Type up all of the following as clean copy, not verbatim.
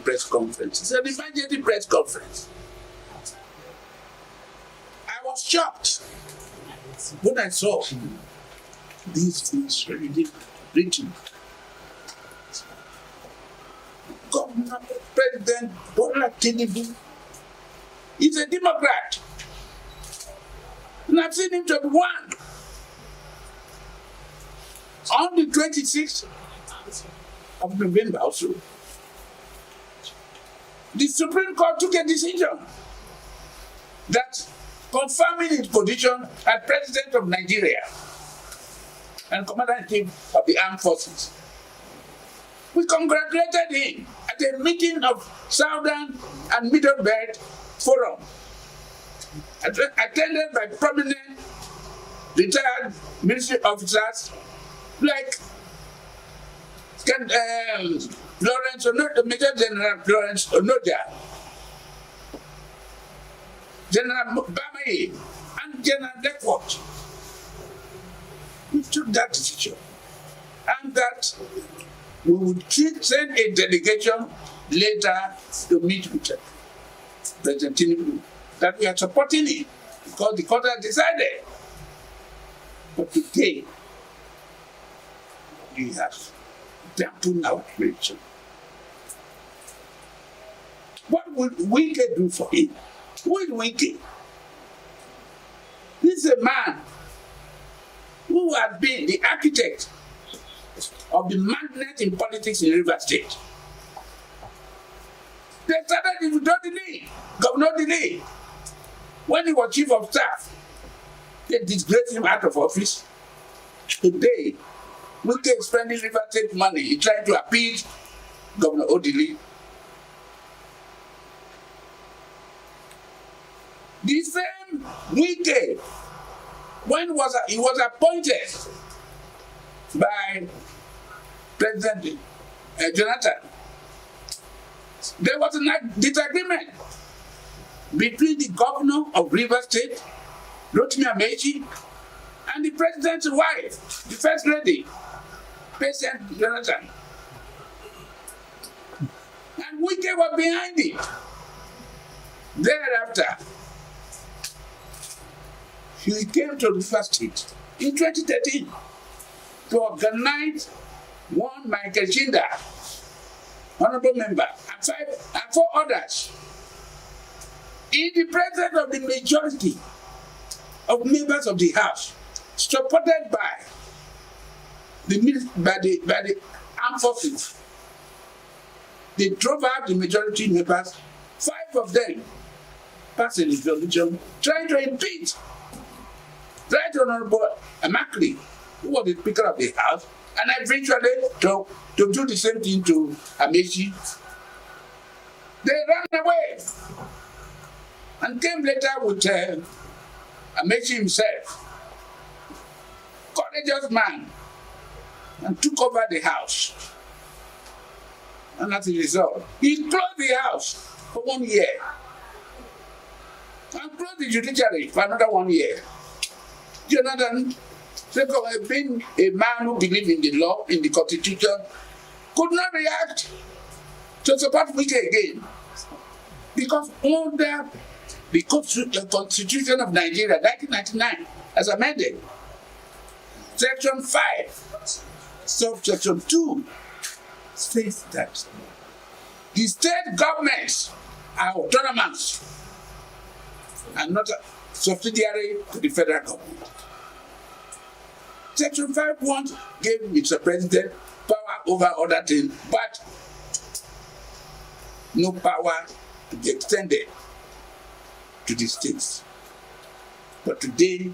press conference. It's an emergency press conference. I was shocked when I saw these things written. Governor, President Bola Tinubu is a Democrat. And I've seen him to be one. On the 26th of November also, the Supreme Court took a decision that confirming his position as President of Nigeria and Commander-in-Chief of the Armed Forces. We congratulated him at a meeting of Southern and Middle Belt Forum, attended by prominent retired military officers like Major General Lawrence Onoja, General Bamayi, and General Deckworth. We took that decision, and that we would send a delegation later to meet with President Tinubu, that we are supporting him because the court has decided. But today, we have dampened our creation. What would Wike do for him? Who is Wike? This is a man who has been the architect of the madness in politics in Rivers State. They started with Governor Delay. When he was chief of staff, they disgraced him out of office. Today, Wike is spending Rivers State money. He tried to appease Governor Odili. The same Wike, when he was appointed by President Jonathan, there was a disagreement between the governor of Rivers State, Rotimi Amechi, and the president's wife, the first lady, President Jonathan. And Wike was behind it. Thereafter, he came to Rivers State in 2013 to organize one Michael Chinda, honorable member, and 4 others, in the presence of the majority of members of the House, supported by the armed forces. They drove out the majority members, 5 of them passed a resolution trying to impeach Right Honorable Amakli, who was the Speaker of the House, and eventually to do the same thing to Amechi. They ran away and came later with Amechi himself, courageous man, and took over the House. And as a result, he closed the House for 1 year and closed the judiciary for another 1 year. Jonathan, being a man who believed in the law, in the Constitution, could not react to support Wike again. Because under the Constitution of Nigeria, 1999, as amended, Section 5, Subsection 2, states that the state governments are autonomous and not subsidiary to the federal government. Section 5.1 gave Mr. President power over other things, but no power to be extended to the states. But today,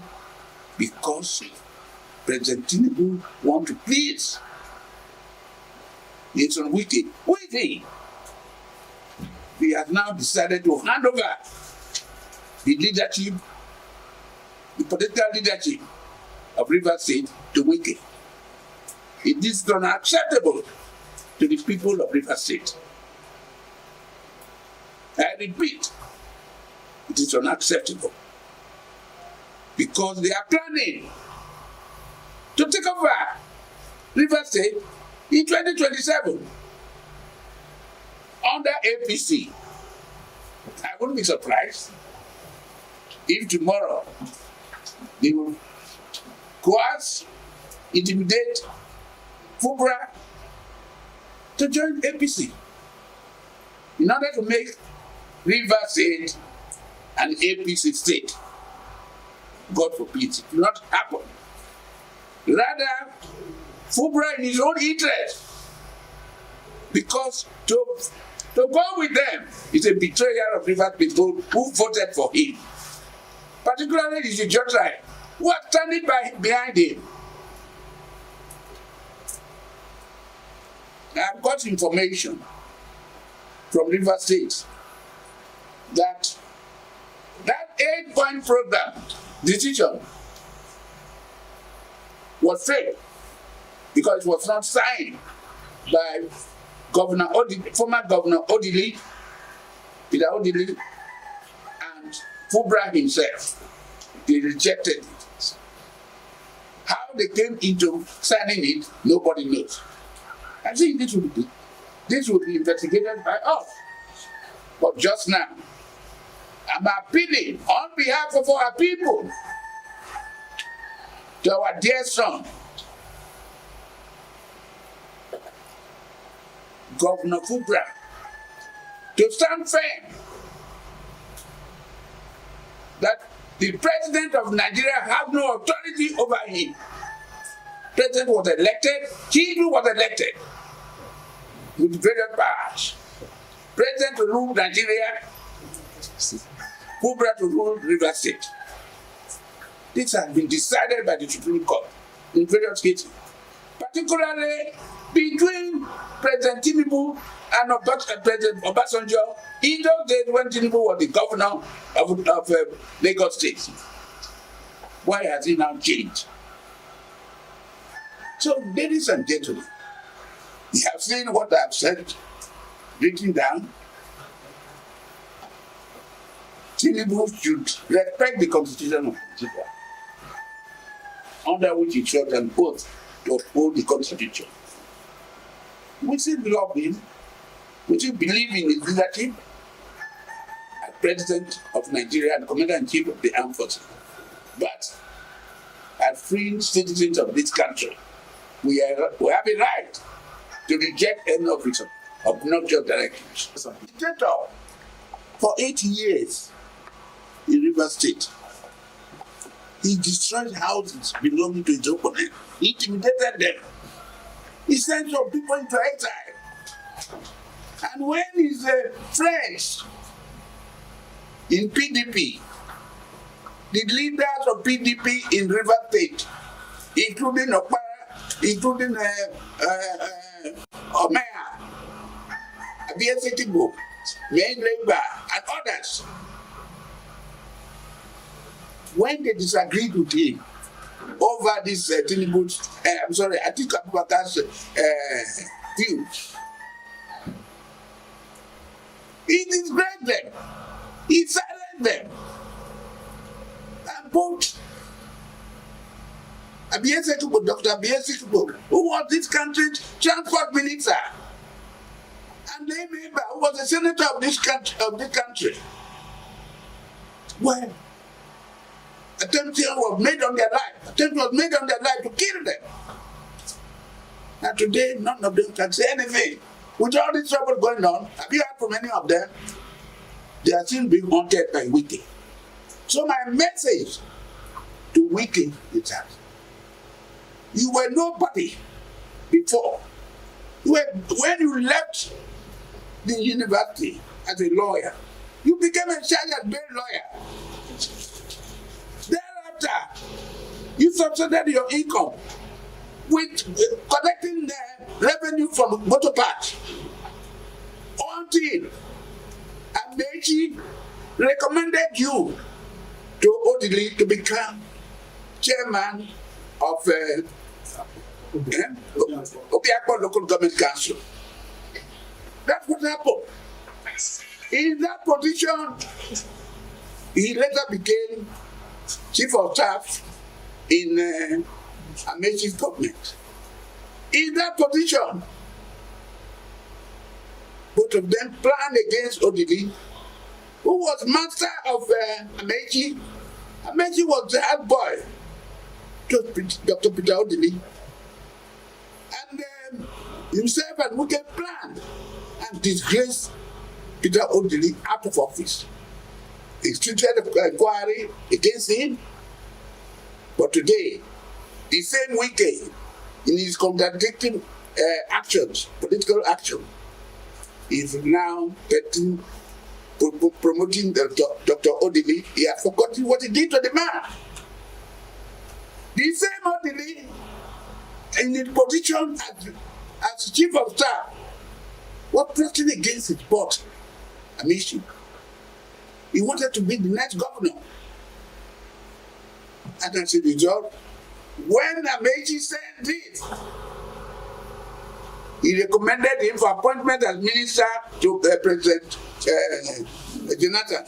because President Tinubu wants to please Nation Wike, who is he? He has now decided to hand over the leadership, the political leadership of Rivers State to Wike. It is unacceptable to the people of Rivers State. I repeat, it is unacceptable because they are planning to take over Rivers State in 2027. under APC. I wouldn't be surprised if tomorrow they will coerce, intimidate Fubra to join APC in order to make Rivers State an APC state. God forbid it will not happen. Rather, Fubra in his own interest, because to go with them is a betrayal of Rivers people who voted for him, particularly the Jotai, who are standing behind him. I've got information from Rivers State that 8-point program decision was failed because it was not signed by former Governor Odili, Peter Odili, and Fubra himself. They rejected it. How they came into signing it, nobody knows. I think this will be investigated by us. But just now, I'm appealing on behalf of our people to our dear son, Governor Fubra, to stand firm that the president of Nigeria has no authority over him. President was elected, Tinubu was elected with various powers. President to rule Nigeria, Fubra to rule Rivers State. This has been decided by the Supreme Court in various cases, particularly between President Tinubu and President Obasanjo in those days when Tinubu was the governor of Lagos State. Why has it now changed? So, ladies and gentlemen, you have seen what I have said, written down. Tinubu should respect the Constitution of Nigeria, under which he showed an oath to uphold the Constitution. We still love him. We still believe in his leadership as President of Nigeria and Commander-in-Chief of the Armed Forces. But as free citizens of this country, we have a right to reject any of its obnoxious directives. Dictator for 8 years in Rivers State. He destroyed houses belonging to his opponent. He intimidated them. He sent some people into exile. And when his friends in PDP, the leaders of PDP in Rivers State, including Okpara, including Omea, Tinubu, Main Labour, and others, when they disagreed with him over this Tinubu's, Atiku Abubakar's view, he disgraced them, he silenced them, and both Dr. Tinubu, who was this country's transport minister, and Main Labour, who was the senator of this country, well, attempt was made on their life to kill them. And today, none of them can say anything. With all this trouble going on, have you heard from any of them? They are still being haunted by Wiki. So my message to Wiki is that you were nobody before. When you left the university as a lawyer, you became a chartered bail lawyer. Thereafter, you subsidized your income with collecting the revenue from motor parks until Amechi recommended you to Odili to become chairman of Obiakpor Local Government Council. That's what happened. In that position, he later became chief of staff in Amechi's government. In that position, both of them planned against Odili, who was master of Amechi. Amechi was the head boy to Dr. Peter Odili. And himself and Wike planned and disgraced Peter Odili out of office. Instituted an inquiry against him. But today, the same Wike, in his contradicting actions, political action, is now promoting Dr. Odili. He has forgotten what he did to the man. The same Odili, in his position as chief of staff, was pressing against his boss, Amishi. He wanted to be the next governor. And as a result, when Amechi said this, he recommended him for appointment as minister to President Jonathan.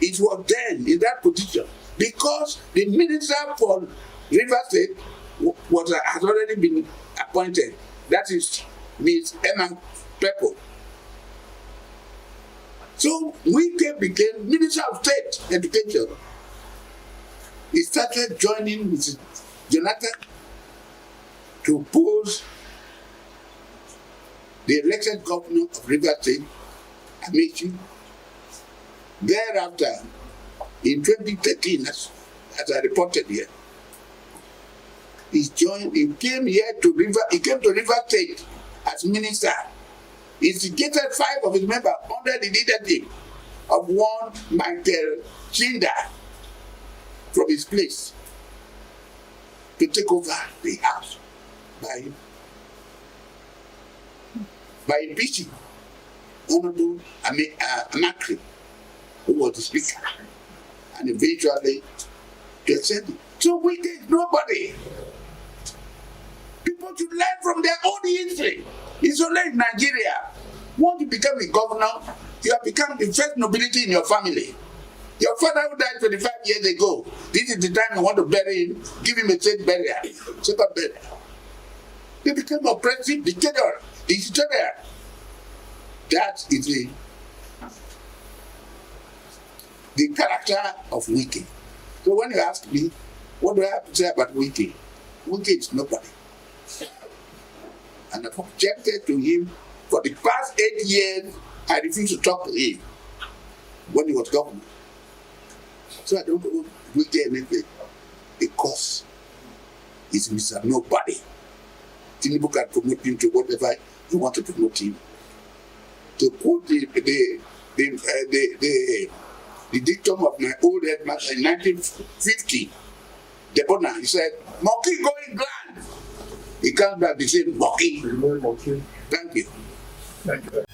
It was then in that position because the minister for River State has already been appointed. That is Ms. Emma Peppo. So Wike became Minister of State Education. He started joining Mrs. Jonathan to oppose the elected governor of River State, Amechi. Thereafter, in 2013, as I reported here, he came to River State as minister. He instigated 5 of his members under the leadership of one Michael Chinda from his place to take over the house by impeaching Honorable Anakri, who was the speaker, and eventually they said, so we did nobody. People should learn from their own history. It's only in Nigeria. Once you become a governor, you have become the first nobility in your family. Your father who died 25 years ago, this is the time you want to bury him, give him a state burial, second burial. They become oppressive dictator. That is the character of Wike. So when you ask me, what do I have to say about Wike? Wike is nobody. And I've objected to him for the past 8 years. I refused to talk to him when he was governor. So I don't owe Wike anything because he's Mr. Nobody. Tinubu can promote him to whatever he want to promote him. To quote the dictum of my old headmaster in 1950, Debona, he said, "Monkey going grand." He comes back, he said, "Monkey." Thank you. Thank you. Thank you.